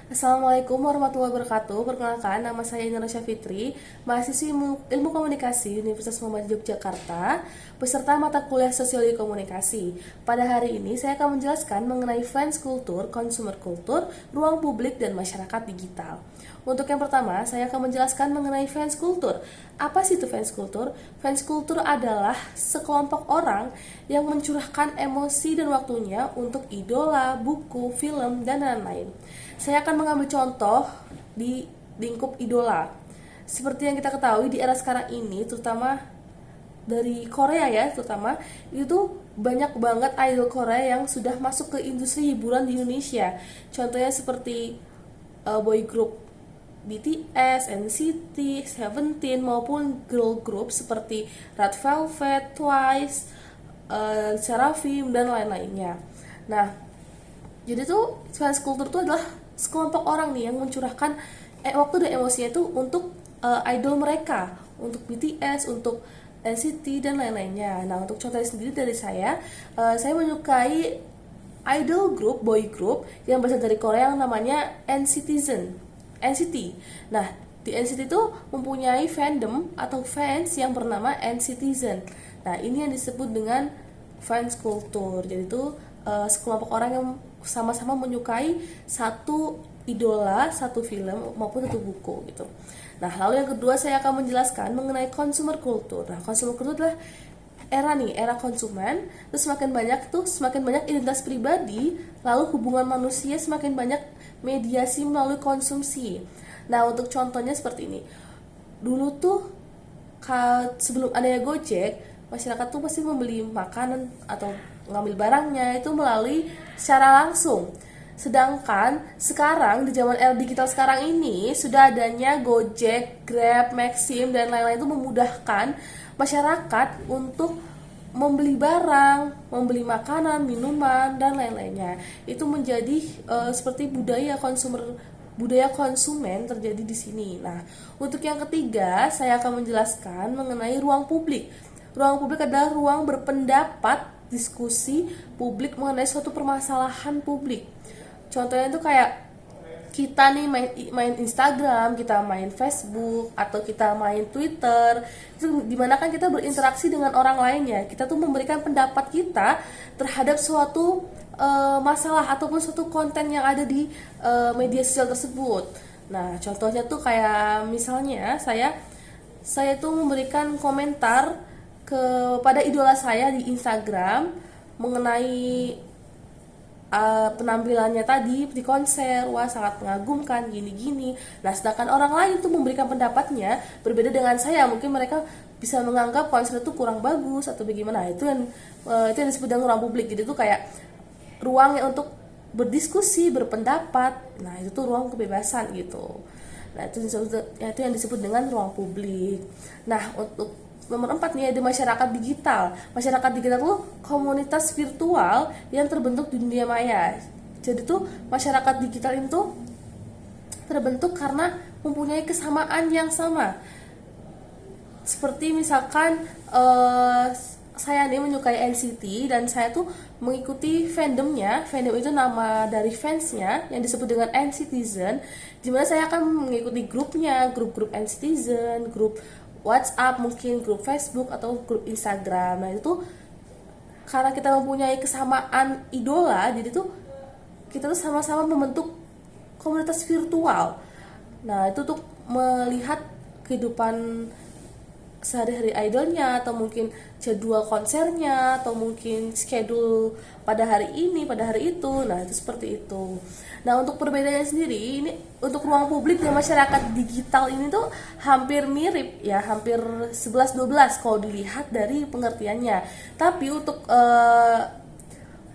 Assalamualaikum warahmatullahi wabarakatuh. Perkenalkan, nama saya Indonesia Fitri, mahasiswi Ilmu Komunikasi Universitas Muhammadiyah Yogyakarta, peserta mata kuliah Sosiologi Komunikasi. Pada hari ini, saya akan menjelaskan mengenai fans kultur, consumer kultur, ruang publik, dan masyarakat digital. Untuk yang pertama, saya akan menjelaskan mengenai fans kultur. Apa sih itu fans kultur? Fans kultur adalah sekelompok orang yang mencurahkan emosi dan waktunya untuk idola, buku, film, dan lain-lain. Saya akan mengambil contoh di lingkup idola. Seperti yang kita ketahui di era sekarang ini, terutama dari Korea ya, terutama itu banyak banget idol Korea yang sudah masuk ke industri hiburan di Indonesia. Contohnya seperti boy group BTS, NCT, Seventeen maupun girl group seperti Red Velvet, Twice, Seraphim dan lain-lainnya. Nah, jadi tuh fans culture tuh adalah sekelompok orang nih yang mencurahkan waktu dan emosinya itu untuk idol mereka, untuk BTS, untuk NCT dan lain-lainnya. Nah, untuk contohnya sendiri dari saya menyukai idol group, boy group yang berasal dari Korea yang namanya NCT. Nah, di NCT itu mempunyai fandom atau fans yang bernama NCTzen. Nah, ini yang disebut dengan fans culture. Jadi itu sekelompok orang yang sama-sama menyukai satu idola, satu film maupun satu buku gitu. Nah, lalu yang kedua saya akan menjelaskan mengenai consumer culture. Nah, consumer culture adalah era konsumen, terus semakin banyak identitas pribadi, lalu hubungan manusia semakin banyak mediasi melalui konsumsi. Nah, untuk contohnya seperti ini. Dulu tuh sebelum adanya Gojek, masyarakat tuh pasti membeli makanan atau ngambil barangnya itu melalui secara langsung. Sedangkan sekarang di zaman era digital sekarang ini sudah adanya Gojek, Grab, Maxim dan lain-lain itu memudahkan masyarakat untuk membeli barang, membeli makanan, minuman dan lain-lainnya. Itu menjadi seperti budaya konsumen terjadi di sini. Nah, untuk yang ketiga, saya akan menjelaskan mengenai ruang publik. Ruang publik adalah ruang berpendapat, diskusi publik mengenai suatu permasalahan publik. Contohnya itu kayak kita nih main Instagram, kita main Facebook, atau kita main Twitter, itu dimana kan kita berinteraksi dengan orang lainnya. Kita tuh memberikan pendapat kita terhadap suatu masalah ataupun suatu konten yang ada di media sosial tersebut. Nah, contohnya tuh kayak misalnya saya tuh memberikan komentar kepada idola saya di Instagram mengenai penampilannya tadi di konser, wah sangat mengagumkan gini-gini. Nah, sedangkan orang lain tuh memberikan pendapatnya berbeda dengan saya, mungkin mereka bisa menganggap konser itu kurang bagus atau bagaimana. Itu yang disebut dengan ruang publik. Jadi itu kayak ruang yang untuk berdiskusi, berpendapat. Nah, itu tuh ruang kebebasan gitu. Nah, itu yang disebut dengan ruang publik. Nah, untuk nomor 4 nih ada masyarakat digital. Masyarakat digital itu komunitas virtual yang terbentuk di dunia maya. Jadi tuh masyarakat digital itu terbentuk karena mempunyai kesamaan yang sama. Seperti misalkan saya nih menyukai NCT dan saya tuh mengikuti fandomnya. Fandom itu nama dari fansnya yang disebut dengan NCTzen. Dimana saya akan mengikuti grupnya, grup-grup NCTzen, grup WhatsApp, mungkin grup Facebook atau grup Instagram. Nah, itu karena kita mempunyai kesamaan idola, jadi tuh kita tuh sama-sama membentuk komunitas virtual. Nah, itu tuh melihat kehidupan sehari-hari idolnya, atau mungkin jadwal konsernya, atau mungkin schedule pada hari ini, pada hari itu. Nah, itu seperti itu. Nah, untuk perbedaannya sendiri, ini untuk ruang publik dan masyarakat digital ini tuh hampir mirip ya, hampir 11-12 kalau dilihat dari pengertiannya. Tapi untuk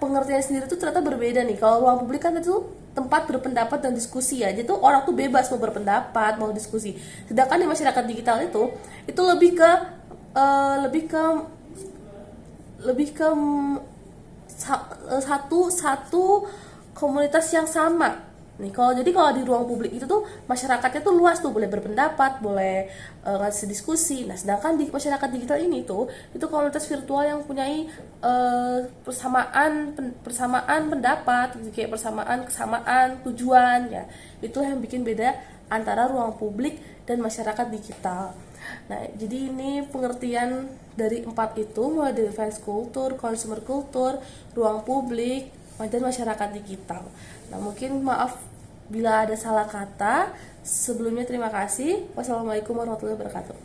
pengertian sendiri tuh ternyata berbeda nih. Kalau ruang publik kan itu tempat berpendapat dan diskusi ya. Jadi tuh orang tuh bebas mau berpendapat, mau diskusi. Sedangkan di masyarakat digital itu lebih ke lebih ke lebih ke satu komunitas yang sama. Nih, kalau di ruang publik itu tuh masyarakatnya tuh luas tuh, boleh berpendapat, boleh ngasih diskusi. Nah, sedangkan di masyarakat digital ini tuh itu komunitas virtual yang punyai persamaan pendapat gitu, kayak kesamaan tujuan ya. Itu yang bikin beda antara ruang publik dan masyarakat digital. Nah, jadi ini pengertian dari empat itu, mulai dari fans kultur, consumer kultur, ruang publik, dan masyarakat digital. Nah, mungkin maaf bila ada salah kata. Sebelumnya terima kasih. Wassalamualaikum warahmatullahi wabarakatuh.